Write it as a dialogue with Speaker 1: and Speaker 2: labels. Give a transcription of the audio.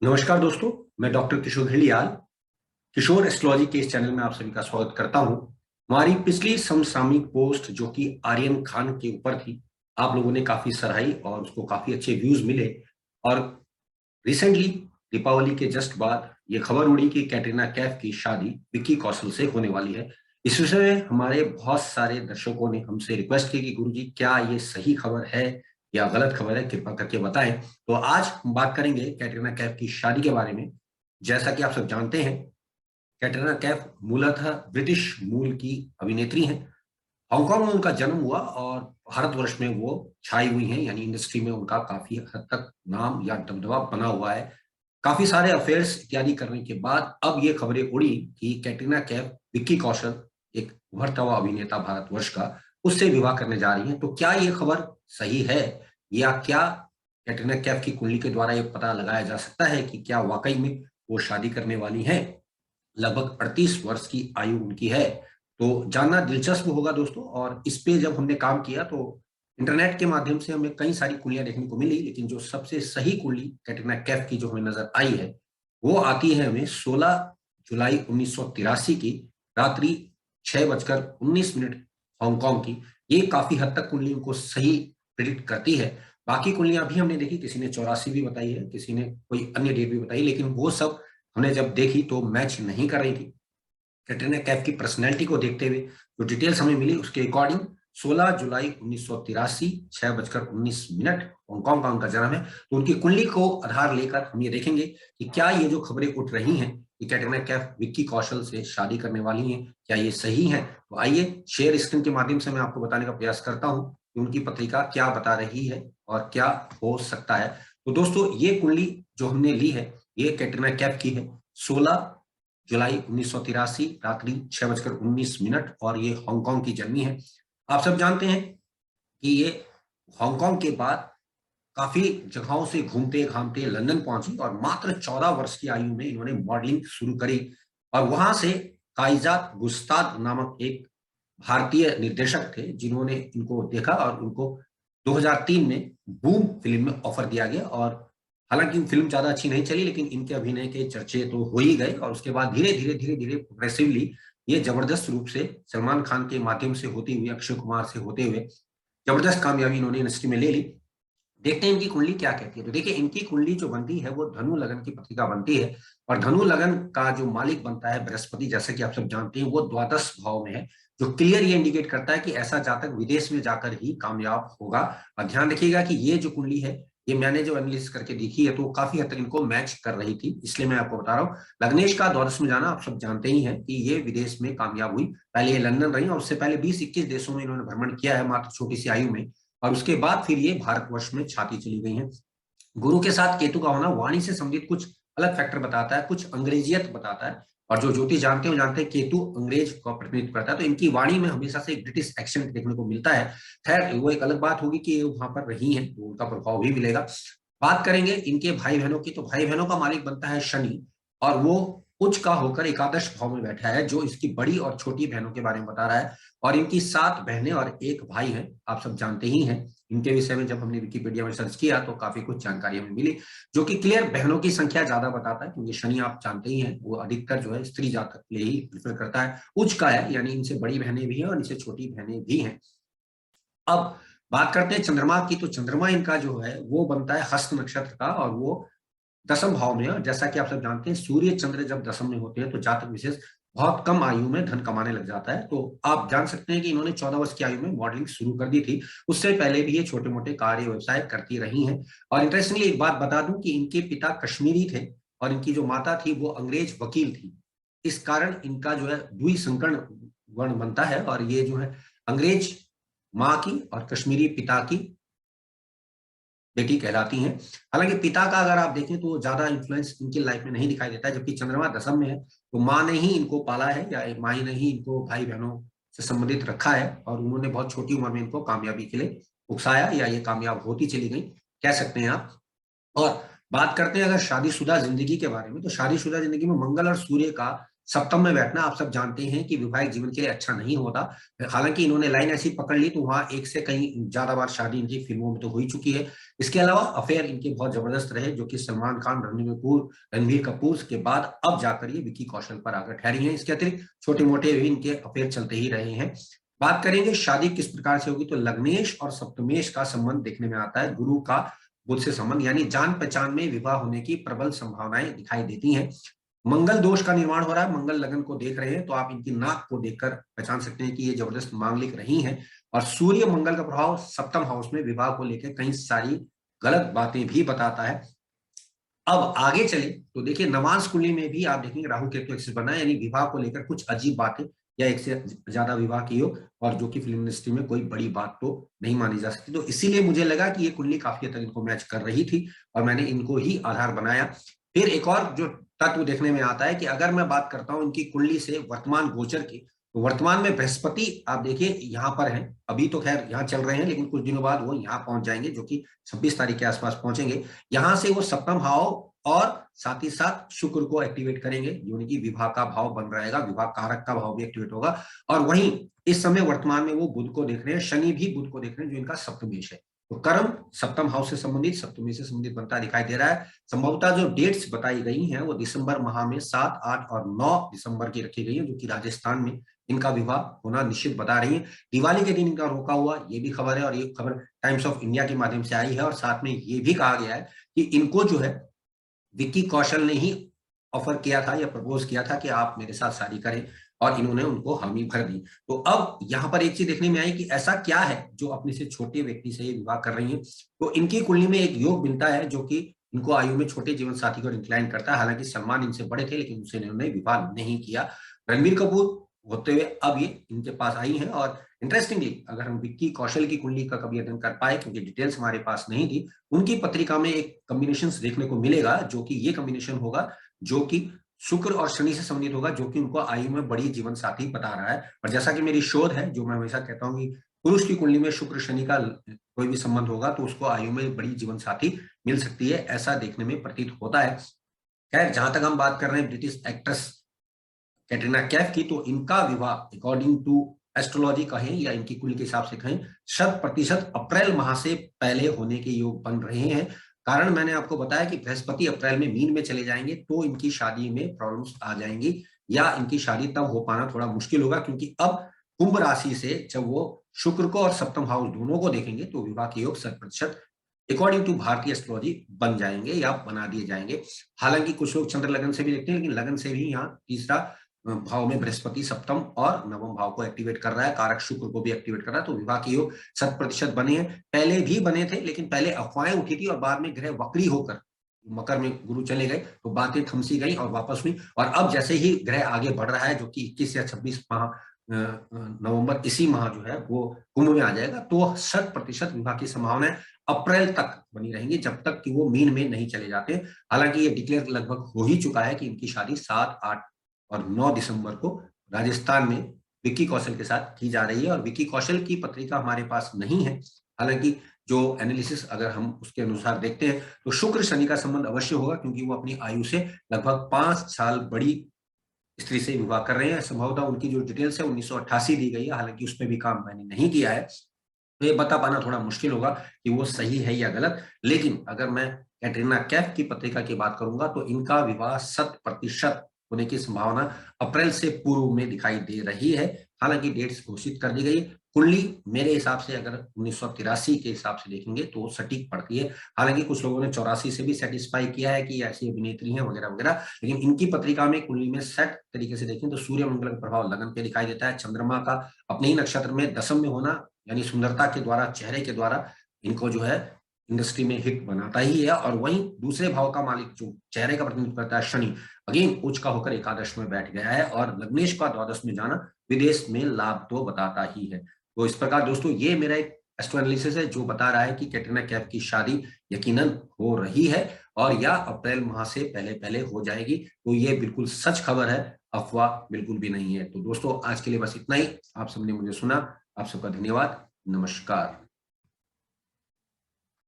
Speaker 1: नमस्कार दोस्तों। मैं डॉक्टर किशोर हिलियाल किशोर एस्ट्रोलॉजी के इस चैनल में आप सभी का स्वागत करता हूं। हमारी पिछली समसामयिक पोस्ट जो कि आर्यन खान के ऊपर थी, आप लोगों ने काफी सराही और उसको काफी अच्छे व्यूज मिले। और रिसेंटली दीपावली के जस्ट बाद ये खबर उड़ी कि कैटरीना कैफ की शादी विक्की कौशल से होने वाली है। इस विषय में हमारे बहुत सारे दर्शकों ने हमसे रिक्वेस्ट की कि गुरुजी क्या ये सही खबर है या गलत खबर है, कृपा करके बताएं। तो आज हम बात करेंगे कैटरीना कैफ की शादी के बारे में। जैसा कि आप सब जानते हैं, कैटरीना कैफ मूलतः ब्रिटिश मूल की अभिनेत्री हैं। हांगकांग में उनका जन्म हुआ और भारतवर्ष में वो छाई हुई हैं, यानी इंडस्ट्री में उनका काफी हद तक नाम या दबदबा बना हुआ है। काफी सारे अफेयर्स इत्यादि करने के बाद अब ये खबरें उड़ी कि कैटरीना कैफ विक्की कौशल, एक उभरता हुआ अभिनेता भारतवर्ष का, उससे विवाह करने जा रही हैं। तो क्या ये खबर सही है या क्या कैटरीना कैफ की कुंडली के द्वारा ये पता लगाया जा सकता है कि क्या वाकई में वो शादी करने वाली हैं? लगभग 38 वर्ष की आयु उनकी है। तो जानना दिलचस्प होगा दोस्तों। और इस पे जब हमने काम किया तो इंटरनेट के माध्यम से हमें कई सारी कुंडलियां देखने को मिली, लेकिन जो सबसे सही कुंडली कैटरीना कैफ की जो हमें नजर आई है, वो आती है हमें 16 जुलाई 1983 की रात्रि 6:19 हांगकांग की। ये काफी हद तक कुंडली उनको सही प्रिडिक्ट करती है। बाकी कुंडलियां भी हमने देखी, किसी ने 84 भी बताई है, किसी ने कोई अन्य डेट भी बताई, लेकिन वो सब हमने जब देखी तो मैच नहीं कर रही थी। कैटरीना कैफ की पर्सनैलिटी को देखते हुए जो डिटेल्स हमें मिली उसके अकॉर्डिंग 16 जुलाई 1983 6:19 हांगकांग का उनका जन्म है। तो उनकी कुंडली को आधार लेकर हम ये देखेंगे कि क्या ये जो खबरें उठ रही हैं कि कैटरीना कैफ विक्की कौशल से शादी करने वाली हैं, क्या ये सही है? तो आइए शेयर स्क्रीन के माध्यम से मैं आपको बताने का प्रयास करता हूं कि उनकी पत्रिका क्या बता रही है और क्या हो सकता है। तो दोस्तों, ये कुंडली जो हमने ली है ये कैटरीना कैफ की है। 16 जुलाई 1983 रात्रि 6:19 और ये हांगकांग की जन्मी है। आप सब जानते हैं कि ये हांगकांग के बाद काफी जगहों से घूमते घामते लंदन पहुंची और मात्र 14 वर्ष की आयु में इन्होंने मॉडलिंग शुरू करी। और वहां से काइजात गुस्ताद नामक एक भारतीय निर्देशक थे जिन्होंने इनको देखा और उनको 2003 में बूम फिल्म में ऑफर दिया गया। और हालांकि फिल्म ज्यादा अच्छी नहीं चली, लेकिन इनके अभिनय के चर्चे तो हो ही गए। और उसके बाद धीरे धीरे धीरे धीरे प्रोग्रेसिवली ये जबरदस्त रूप से सलमान खान के माध्यम से होती हुई, अक्षय कुमार से होते हुए जबरदस्त कामयाबी इन्होंने इंडस्ट्री में ले ली। देखते हैं इनकी कुंडली क्या कहती है। तो देखिए, इनकी कुंडली जो बनती है वो धनु लगन की पत्रिका बनती है। और धनु लगन का जो मालिक बनता है बृहस्पति, जैसे कि आप सब जानते हैं, वो द्वादश भाव में है, जो क्लियर ये इंडिकेट करता है कि ऐसा जातक विदेश में जाकर ही कामयाब होगा। और ध्यान रखिएगा कि ये जो कुंडली है, ये मैंने जो एनालिसिस करके देखी है तो काफी हद तक इनको मैच कर रही थी, इसलिए मैं आपको बता रहा हूँ। लग्नेश का द्वादश में जाना आप सब जानते ही हैं कि ये विदेश में कामयाब हुई। पहले ये लंदन रही और उससे पहले 20-21 देशों में इन्होंने भ्रमण किया है मात्र छोटी सी आयु में। और उसके बाद फिर ये भारतवर्ष में छाती चली गई हैं। गुरु के साथ केतु का होना वाणी से संबंधित कुछ अलग फैक्टर बताता है, कुछ अंग्रेजियत बताता है। और जो ज्योतिष जानते हो जानते हैं केतु अंग्रेज का प्रतिनिधित्व करता है, तो इनकी वाणी में हमेशा से एक ब्रिटिश एक्सेंट देखने को मिलता है। खैर, वो एक अलग बात होगी कि ये वहां पर रही हैं तो उनका प्रभाव भी मिलेगा। बात करेंगे इनके भाई बहनों की, तो भाई बहनों का मालिक बनता है शनि, और वो उच्च का होकर एकादश भाव में बैठा है, जो इसकी बड़ी और छोटी बहनों के बारे में बता रहा है। और इनकी 7 बहनें और एक भाई हैं, आप सब जानते ही हैं। इनके विषय में जब हमने विकिपीडिया में सर्च किया तो काफी कुछ जानकारी हमें मिली, जो कि क्लियर बहनों की संख्या ज्यादा बताता है, क्योंकि शनि आप जानते ही हैं वो अधिकतर जो है स्त्री जातक के लिए ही प्रेफर करता है। उच्च का है, यानी इनसे बड़ी बहनें भी हैं और इनसे छोटी बहनें भी हैं। अब बात करते हैं चंद्रमा की, तो चंद्रमा इनका जो है वो बनता है हस्त नक्षत्र का, और वो दसम भाव में है। जैसा कि आप सब जानते हैं, सूर्य चंद्र जब दसम में होते हैं तो जातक विशेष बहुत कम आयु में धन कमाने लग जाता है। तो आप जान सकते हैं कि इन्होंने 14 वर्ष की आयु में मॉडलिंग शुरू कर दी थी। उससे पहले भी ये छोटे मोटे कार्य व्यवसाय करती रही हैं। और इंटरेस्टिंगली एक बात बता दूं कि इनके पिता कश्मीरी थे और इनकी जो माता थी वो अंग्रेज वकील थी। इस कारण इनका जो है द्विसंकरण वर्ण बनता है, और ये जो है अंग्रेज माँ की और कश्मीरी पिता की बेटी कहलाती हैं। हालांकि पिता का अगर आप देखें तो ज्यादा इन्फ्लुएंस इनकी लाइफ में नहीं दिखाई देता है, जबकि चंद्रमा दसम में है तो माँ ने ही इनको पाला है, या माँ ने ही इनको भाई बहनों से संबंधित रखा है, और उन्होंने बहुत छोटी उम्र में इनको कामयाबी के लिए उकसाया, या ये कामयाब होती चली गई, कह सकते हैं आप। और बात करते हैं अगर शादीशुदा जिंदगी के बारे में, तो शादीशुदा जिंदगी में मंगल और सूर्य का सप्तम में बैठना आप सब जानते हैं कि वैवाहिक जीवन के लिए अच्छा नहीं होता। हालांकि इन्होंने लाइन ऐसी पकड़ ली तो वहां एक से कहीं ज्यादा बार शादी इनकी फिल्मों में तो हो ही चुकी है। इसके अलावा अफेयर इनके बहुत जबरदस्त रहे, जो कि सलमान खान, रणबीर कपूर के बाद अब जाकर ये विक्की कौशल पर आकर ठहरी है। इसके अतिरिक्त छोटे मोटे भी इनके अफेयर चलते ही रहे हैं। बात करेंगे शादी किस प्रकार से होगी, तो लग्नेश और सप्तमेश का संबंध देखने में आता है। गुरु का बुध से संबंध, यानी जान पहचान में विवाह होने की प्रबल संभावनाएं दिखाई देती हैं। मंगल दोष का निर्माण हो रहा है, मंगल लगन को देख रहे हैं तो आप इनकी नाक को देखकर पहचान सकते हैं कि ये जबरदस्त मांगलिक रही हैं। और सूर्य मंगल का प्रभाव सप्तम हाउस में विवाह को लेकर कई सारी गलत बातें भी बताता है। अब आगे चले तो देखिए नवांश कुंडली में भी आप देखेंगे राहु केतु एक्सिस बना है, यानी विवाह को लेकर कुछ अजीब बातें या एक से ज्यादा विवाह की हो, और जो कि फिल्म इंडस्ट्री में कोई बड़ी बात तो नहीं मानी जा सकती। तो इसीलिए मुझे लगा कि ये कुंडली काफी हद तक इनको मैच कर रही थी और मैंने इनको ही आधार बनाया। फिर एक और जो तत्व देखने में आता है कि अगर मैं बात करता हूं इनकी कुंडली से वर्तमान गोचर की, तो वर्तमान में बृहस्पति आप देखिए यहाँ पर है, अभी तो खैर यहाँ चल रहे हैं लेकिन कुछ दिनों बाद वो यहाँ पहुंच जाएंगे, जो कि 26 तारीख के आसपास पहुंचेंगे। यहां से वो सप्तम भाव और साथ ही साथ शुक्र को एक्टिवेट करेंगे, यानी कि विवाह का भाव बन रहेगा, विवाह कारक का भाव भी एक्टिवेट होगा। और वहीं इस समय वर्तमान में वो बुध को देख रहे हैं, शनि भी बुध को देख रहे हैं, जो इनका सप्तमेश है। तो कर्म सप्तम हाउस से संबंधित, सप्तमी से संबंधित बनता दिखाई दे रहा है। संभवतः जो डेट्स बताई गई हैं वो दिसंबर माह में 7, 8 और 9 दिसंबर की रखी गई है, जो कि राजस्थान में इनका विवाह होना निश्चित बता रही है। दिवाली के दिन इनका रोका हुआ ये भी खबर है, और ये खबर टाइम्स ऑफ इंडिया के माध्यम से आई है। और साथ में ये भी कहा गया है कि इनको जो है विक्की कौशल ने ही ऑफर किया था या प्रपोज किया था कि आप मेरे साथ शादी करें, और इन्होंने उनको हामी भर दी। तो अब यहाँ पर एक चीज देखने में आई कि ऐसा क्या है जो अपने से छोटे व्यक्ति से विवाह कर रही है। तो इनकी कुंडली में एक योग मिलता है जो कि इनको आयु में छोटे जीवन साथी को इंक्लाइन करता है। हालांकि सलमान इनसे बड़े थे लेकिन उनसे इन्होंने विवाह नहीं किया। रणबीर कपूर होते हुए अब ये इनके पास आई है। और इंटरेस्टिंगली अगर हम विक्की कौशल की कुंडली का कभी अध्ययन कर पाए, क्योंकि डिटेल्स हमारे पास नहीं थी, उनकी पत्रिका में एक कॉम्बिनेशन देखने को मिलेगा, जो कि ये कॉम्बिनेशन होगा जो कि शुक्र और शनि से संबंधित होगा, जो कि उनको आयु में बड़ी जीवन साथी बता रहा है। और जैसा कि मेरी शोध है, जो मैं हमेशा कहता हूँ कि पुरुष की कुंडली में शुक्र शनि का कोई भी संबंध होगा तो उसको आयु में बड़ी जीवन साथी मिल सकती है, ऐसा देखने में प्रतीत होता है। खैर जहां तक हम बात कर रहे हैं ब्रिटिश एक्ट्रेस कैटरीना कैफ की, तो इनका विवाह अकॉर्डिंग टू एस्ट्रोलॉजी कहें या इनकी कुल के हिसाब से कहें 100% अप्रैल माह से पहले होने के योग बन रहे हैं। कारण मैंने आपको बताया कि बृहस्पति अप्रैल में मीन में चले जाएंगे तो इनकी शादी में प्रॉब्लम्स आ जाएंगी, या इनकी शादी तब हो पाना थोड़ा मुश्किल होगा, क्योंकि अब कुंभ राशि से जब वो शुक्र को और सप्तम हाउस दोनों को देखेंगे तो विवाह के योग 100% अकॉर्डिंग टू भारतीय एस्ट्रोलॉजी बन जाएंगे या बना दिए जाएंगे। हालांकि कुछ लोग चंद्र लगन से भी देखते हैं, लेकिन लगन से भी यहाँ तीसरा भाव में बृहस्पति सप्तम और नवम भाव को एक्टिवेट कर रहा है, कारक शुक्र को भी एक्टिवेट कर रहा है। तो विवाह के योग 100% बने हैं। पहले भी बने थे लेकिन पहले अफवाहें उठी थी और बाद में ग्रह वक्री होकर मकर में गुरु चले गए तो बातें थमसी गई और वापस हुई। और अब जैसे ही ग्रह आगे बढ़ रहा है, जो कि 21 या 26 माह नवंबर इसी माह जो है वो कुंभ में आ जाएगा, तो 100% विवाह की संभावना अप्रैल तक बनी रहेंगी, जब तक कि वो मीन में नहीं चले जाते। हालांकि ये डिक्लेयर लगभग हो ही चुका है कि इनकी शादी 7, 8 और 9 दिसंबर को राजस्थान में विक्की कौशल के साथ की जा रही है। और विक्की कौशल की पत्रिका हमारे पास नहीं है, हालांकि जो एनालिसिस अगर हम उसके अनुसार देखते हैं तो शुक्र शनि का संबंध अवश्य होगा, क्योंकि वो अपनी आयु से लगभग 5 साल बड़ी स्त्री से विवाह कर रहे हैं। संभवतः उनकी जो डिटेल्स है 1988 दी गई है, हालांकि उस पर भी काम मैंने नहीं किया है, तो ये बता पाना थोड़ा मुश्किल होगा कि वो सही है या गलत। लेकिन अगर मैं कैटरीना कैफ की पत्रिका की बात करूंगा तो इनका विवाह 100% होने की संभावना अप्रैल से पूर्व में दिखाई दे रही है। हालांकि डेट्स घोषित कर दी गई। कुंडली मेरे हिसाब से अगर 1983 के हिसाब से देखेंगे तो सटीक पड़ती है। हालांकि कुछ लोगों ने 84 से भी सेटिस्फाई किया है कि ऐसी अभिनेत्री हैं वगैरह वगैरह, लेकिन इनकी पत्रिका में कुंडली में सेट तरीके से देखें तो सूर्य मंगल का प्रभाव लगन पे दिखाई देता है। चंद्रमा का अपने ही नक्षत्र में दशम में होना, यानी सुंदरता के द्वारा, चेहरे के द्वारा इनको जो है इंडस्ट्री में हिट बनाता ही है। और वहीं दूसरे भाव का मालिक जो चेहरे का प्रतिनिधित्व करता है शनि, अगेन उच्च का होकर एकादश में बैठ गया है, और लग्नेश का द्वादश में जाना विदेश में लाभ तो बताता ही है। तो इस प्रकार दोस्तों ये मेरा एक एस्ट्रो एनालिसिस है जो बता रहा है कि कैटरीना कैफ की शादी यकीनन हो रही है, और या अप्रैल माह से पहले पहले हो जाएगी। तो ये बिल्कुल सच खबर है, अफवाह बिल्कुल भी नहीं है। तो दोस्तों आज के लिए बस इतना ही। आप सबने मुझे सुना, आप सबका धन्यवाद। नमस्कार।